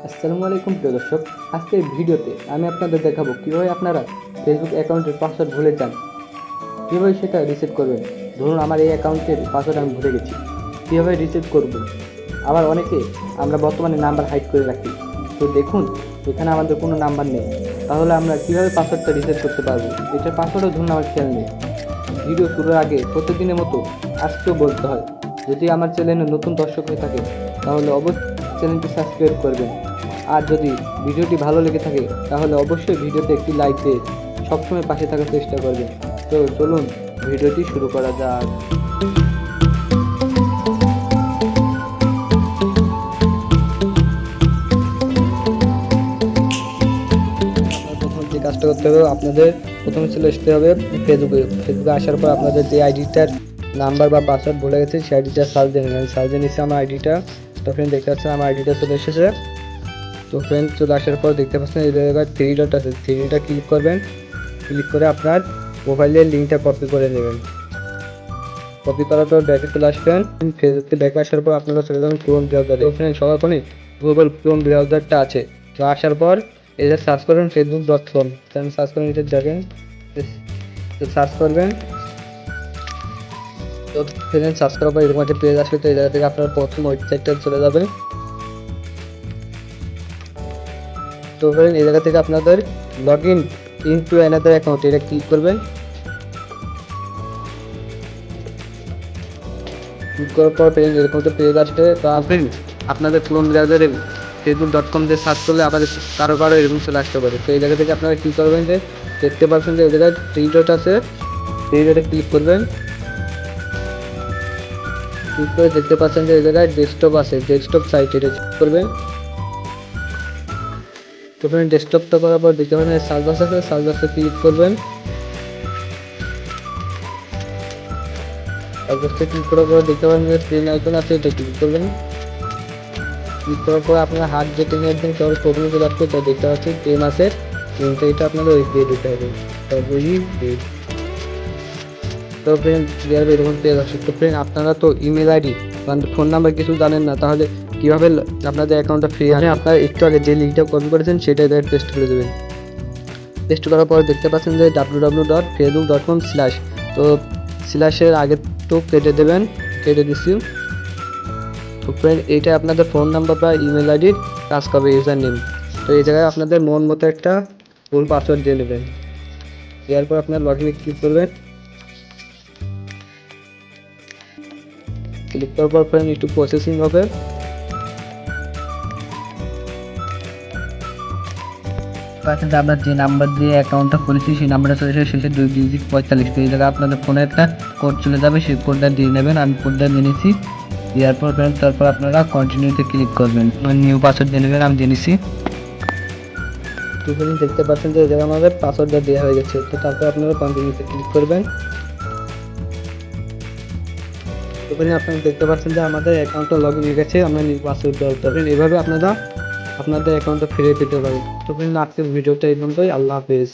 আসসালামু আলাইকুম প্রিয় দর্শক, আজকের ভিডিওতে আমি আপনাদের দেখাবো কীভাবে আপনারা ফেসবুক অ্যাকাউন্টের পাসওয়ার্ড ভুলে যান, কীভাবে সেটা রিসেট করবেন। ধরুন আমার এই অ্যাকাউন্টের পাসওয়ার্ড আমি ভুলে গেছি, কীভাবে রিসেট করব। আবার অনেকে আমরা বর্তমানে নাম্বার হাইড করে রাখি, তো দেখুন এখানে আমাদের কোনো নাম্বার নেই, তাহলে আমরা কীভাবে পাসওয়ার্ডটা রিসেট করতে পারবো। এটার পাসওয়ার্ডও ধরুন আমার খেয়াল নেই। ভিডিও শুরুর আগে প্রতিদিনের মতো আজকেও বলতে হয়, যদি আমার চ্যানেলে নতুন দর্শক হয়ে থাকে তাহলে অবশ্যই চ্যানেলটি সাবস্ক্রাইব করবেন। আর যদি ভিডিওটি ভালো লেগে থাকে তাহলে অবশ্যই ভিডিওতে একটি লাইক দিয়ে সবসময় পাশে থাকার চেষ্টা করবেন। তো চলুন ভিডিওটি শুরু করা যাক। প্রথম যে কাজটা করতে হবে, আপনাদের প্রথমে চলে আসতে হবে ফেসবুকে আসার পর আপনাদের যে আইডিটার নাম্বার বা পাসওয়ার্ড ভুলে গেছে সেই আইডিটা সার্চ দিয়ে নেবেন। সার্চ দিয়ে নিচ্ছে আমার আইডিটা, তো ফ্রেন্ড দেখতে পাচ্ছেন আমার আইডিটা চলে এসেছে। তো ফ্রেন্ড চলে আসার পর দেখতে পাচ্ছেন এই জায়গায় থ্রি ডট আছে, থ্রিটা ক্লিক করবেন। ক্লিক করে আপনার মোবাইলের লিঙ্কটা কপি করে নেবেন। কপি করার পর ব্যাকে চলে আসবেন। ফেসবুকে ব্যাকে আসার পর আপনারা চলে যাবেন ক্রোম ব্রাউজারে। তো ফ্রেন্ড সবার ফোনে গুগল ক্রোম ব্রাউজারটা আছে, তো আসার পর এটা সার্চ করবেন facebook.com। সার্চ করে নিতে যাবেন, তো সার্চ করবেন। তো ফ্রেন্ড সার্চ করার পর এরকম একটা পেজ আসবে, তো এই জায়গা থেকে আপনার প্রথম ওয়েবসাইটটা চলে যাবেন। তো ফ্রেন্ড এই জায়গা থেকে আপনাদের log in into another account এটা ক্লিক করবেন। ক্লিক করার পর ফ্রেন্ড এরকম একটা পেজ আসবে। তো ফ্রেন্ড আপনাদের ক্রোম ব্রাউজারে facebook.com দিয়ে সার্চ করলে আপনাদের কারো এরকম চলে আসতে পারে। তো এই জায়গা থেকে আপনারা কী করবেন, যে দেখতে পাচ্ছেন যে এই জায়গায় থ্রি ডট আছে, থ্রি ডটে ক্লিক করবেন। ক্লিক করে দেখতে পাচ্ছেন যে এই জায়গায় ডেস্কটপ আছে, ডেস্কটপ সাইট এটা ক্লিক করবেন। তো ফ্রেন্ড ডেস্কটপটা করার পর দেখতে পাবেন সার্চ বক্স আছে, সার্চ বক্সে ক্লিক করবেন। সার্চ বক্সে ক্লিক করার পর দেখতে পাবেন যে প্লেন আইকন আছে, এটা ক্লিক করবেন। ক্লিক করার পর আপনার হাত যেতে নিয়ে একদম সব প্রথমে চলে আসবে, তো দেখতে পাচ্ছি টেম আছে, টেমটা এটা আপনাদের ওই দিয়ে দিতে হবে। তো ফ্রেন্ড ক্লিয়ার এরকম পেজ আসে। তো ফ্রেন্ড আপনারা তো ইমেল আইডি মানে ফোন নাম্বার কিছু জানেন না, তাহলে কীভাবে আপনাদের অ্যাকাউন্টটা ফ্রি আছে। আপনারা একটু আগে যে লিঙ্কটা কপি করেছেন সেটাই পেস্ট করে দেবেন। পেস্ট করার পর দেখতে পাচ্ছেন যে www.facebook.com/, তো স্ল্যাশের আগে তো কেটে দেবেন, কেটে দিচ্ছি। তো ফ্রেন্ড এইটা আপনাদের ফোন নাম্বার বা ইমেল আইডির কাজ করবে, ইউজার নেম। তো এই জায়গায় আপনাদের মন মতো একটা ভুল পাসওয়ার্ড দিয়ে নেবেন। দেওয়ার পর আপনার লগ ইনে ক্লিক করবেন। ক্লিক করার পর ফ্রেন্ড একটু প্রসেসিং হবে। আমরা যে নাম্বার দিয়ে অ্যাকাউন্টটা খুলেছি সেই নাম্বারটা চলে এসে শেষে 2 ডিজিট 45। তো এই জায়গায় আপনাদের ফোনে একটা কোড চলে যাবে, সেই কোডটা দিয়ে নেবেন। আমি কোডটা দিয়ে নিয়েছি। দেওয়ার পর ফ্রেন্ড তারপর আপনারা কন্টিনিউতে ক্লিক করবেন, নিউ পাসওয়ার্ড দিয়ে নেবেন, আমি দিয়ে নিচ্ছি। তো ফ্রেন্ড দেখতে পাচ্ছেন যে এই জায়গায় আমাদের পাসওয়ার্ডটা দেওয়া হয়ে গেছে। তো তারপর আপনারা কন্টিনিউতে ক্লিক করবেন। তো ফ্রেন্ড আপনারা দেখতে পাচ্ছেন যে আমাদের অ্যাকাউন্টটা লগ ইন হয়ে গেছে, আমরা নিউ পাসওয়ার্ড দেওয়া করবেন। এইভাবে আপনারা আপনাদের অ্যাকাউন্টটা ফিরে পেতে পারেন। তো ফ্রেন্ড আজকের ভিডিওটা এই পর্যন্তই। আল্লাহ হাফেজ।